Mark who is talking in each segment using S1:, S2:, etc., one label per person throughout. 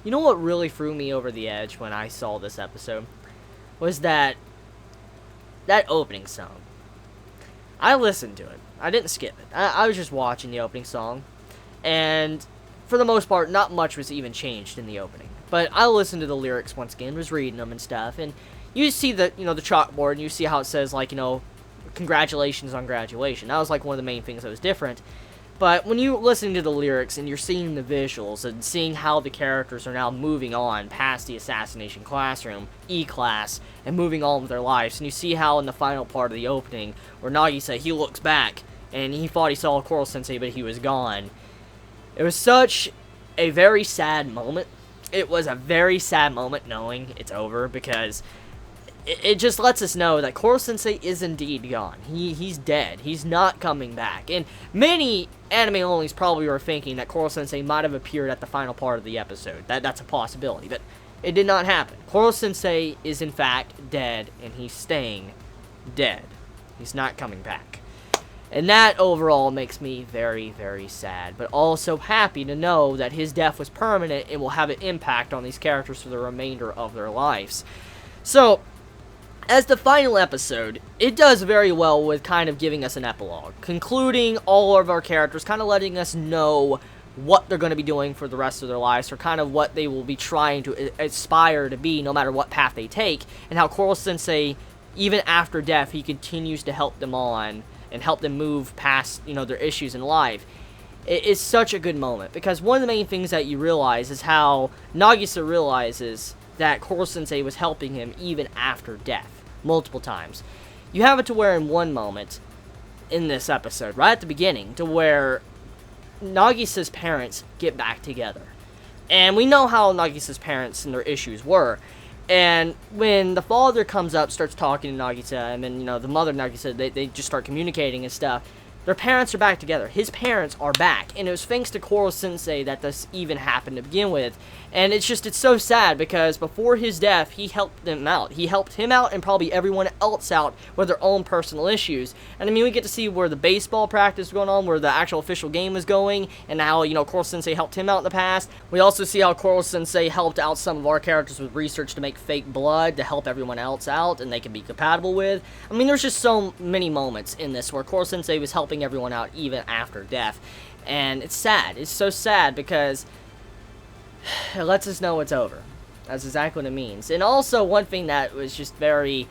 S1: You know what really threw me over the edge when I saw this episode? Was that opening song. I listened to it. I didn't skip it. I was just watching the opening song. And for the most part, not much was even changed in the opening. But I listened to the lyrics once again, was reading them and stuff. And you see the chalkboard, and you see how it says, like, congratulations on graduation. That was, like, one of the main things that was different. But when you're listening to the lyrics and you're seeing the visuals and seeing how the characters are now moving on past the Assassination Classroom, E-Class, and moving on with their lives, and you see how in the final part of the opening, where Nagisa, he looks back, and he thought he saw Koro Sensei, but he was gone. It was such a very sad moment. It was a very sad moment knowing it's over, because it just lets us know that Koro Sensei is indeed gone. He's dead. He's not coming back. And many anime-onlys probably were thinking that Koro Sensei might have appeared at the final part of the episode. That's a possibility, but it did not happen. Koro Sensei is in fact dead, and he's staying dead. He's not coming back. And that overall makes me very, very sad, but also happy to know that his death was permanent and will have an impact on these characters for the remainder of their lives. So, as the final episode, it does very well with kind of giving us an epilogue, concluding all of our characters, kind of letting us know what they're going to be doing for the rest of their lives, or kind of what they will be trying to aspire to be no matter what path they take, and how Koro Sensei, even after death, he continues to help them on and help them move past, their issues in life. It is such a good moment, because one of the main things that you realize is how Nagisa realizes that Koro Sensei was helping him even after death. Multiple times. You have it to where in one moment in this episode, right at the beginning, to where Nagisa's parents get back together. And we know how Nagisa's parents and their issues were. And when the father comes up, starts talking to Nagisa, and then, the mother Nagisa, they just start communicating and stuff. Their parents are back together. His parents are back. And it was thanks to Koro Sensei that this even happened to begin with. And it's so sad, because before his death, he helped them out. He helped him out and probably everyone else out with their own personal issues. And I mean, we get to see where the baseball practice was going on, where the actual official game was going, and how, Koro Sensei helped him out in the past. We also see how Koro Sensei helped out some of our characters with research to make fake blood to help everyone else out, and they can be compatible with. I mean, there's just so many moments in this where Koro Sensei was helping everyone out even after death. And it's sad. It's so sad, because it lets us know it's over. That's exactly what it means. And also, one thing that was just very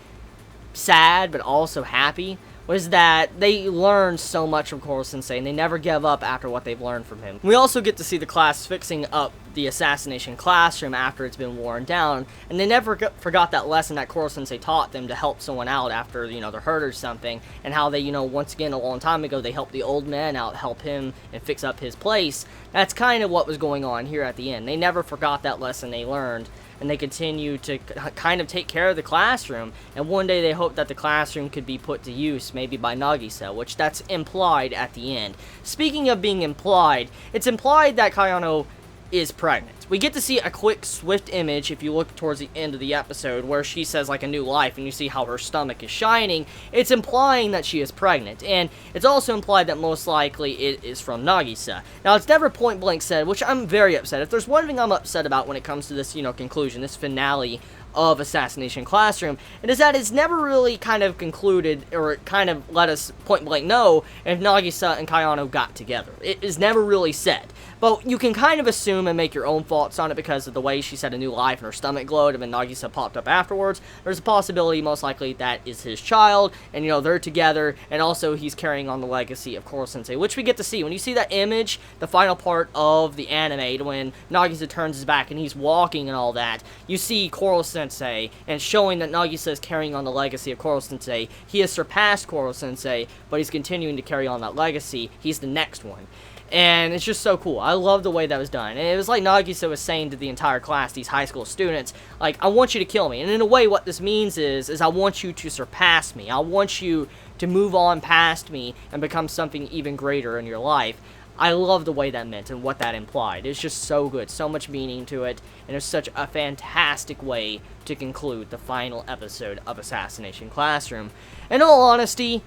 S1: sad, but also happy, was that they learned so much from Koro Sensei, and they never give up after what they've learned from him. We also get to see the class fixing up the Assassination Classroom after it's been worn down, and they never forgot that lesson that Koro Sensei taught them to help someone out after, they're hurt or something, and how they, once again, a long time ago, they helped the old man out, help him, and fix up his place. That's kind of what was going on here at the end. They never forgot that lesson they learned, and they continue to kind of take care of the classroom, and one day they hope that the classroom could be put to use, maybe by Nagisa, which that's implied at the end. Speaking of being implied, it's implied that Kayano is pregnant. We get to see a quick, swift image, if you look towards the end of the episode, where she says, like, a new life, and you see how her stomach is shining. It's implying that she is pregnant, and it's also implied that most likely it is from Nagisa. Now, it's never point-blank said, which I'm very upset. If there's one thing I'm upset about when it comes to this, conclusion, this finale of Assassination Classroom, it is that it's never really kind of concluded, or kind of let us point-blank know if Nagisa and Kayano got together. It is never really said. But you can kind of assume and make your own thoughts on it because of the way she said a new life and her stomach glowed, and then Nagisa popped up afterwards. There's a possibility, most likely, that is his child, and, they're together, and also he's carrying on the legacy of Koro Sensei, which we get to see. When you see that image, the final part of the anime, when Nagisa turns his back and he's walking and all that, you see Koro Sensei, and showing that Nagisa is carrying on the legacy of Koro Sensei. He has surpassed Koro Sensei, but he's continuing to carry on that legacy. He's the next one. And it's just so cool. I love the way that was done. And it was like Nagisa was saying to the entire class, these high school students, like, I want you to kill me. And in a way, what this means is I want you to surpass me. I want you to move on past me and become something even greater in your life. I love the way that meant and what that implied. It's just so good. So much meaning to it. And it's such a fantastic way to conclude the final episode of Assassination Classroom. In all honesty,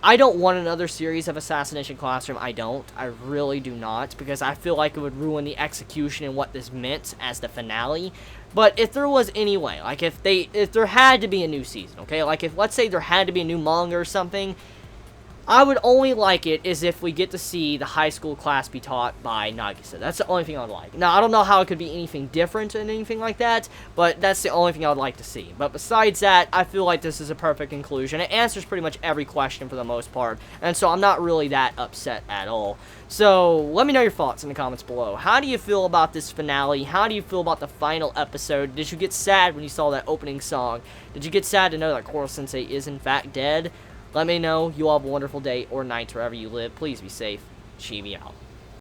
S1: I don't want another series of Assassination Classroom. I don't. I really do not, because I feel like it would ruin the execution and what this meant as the finale. But if there was any way, like if there had to be a new season, okay? Like if, let's say there had to be a new manga or something, I would only like it is if we get to see the high school class be taught by Nagisa. That's the only thing I would like. Now, I don't know how it could be anything different and anything like that, but that's the only thing I would like to see. But besides that, I feel like this is a perfect conclusion. It answers pretty much every question for the most part, and so I'm not really that upset at all. So, let me know your thoughts in the comments below. How do you feel about this finale? How do you feel about the final episode? Did you get sad when you saw that opening song? Did you get sad to know that Koro-sensei is in fact dead? Let me know. You all have a wonderful day or night wherever you live. Please be safe. Chibi out.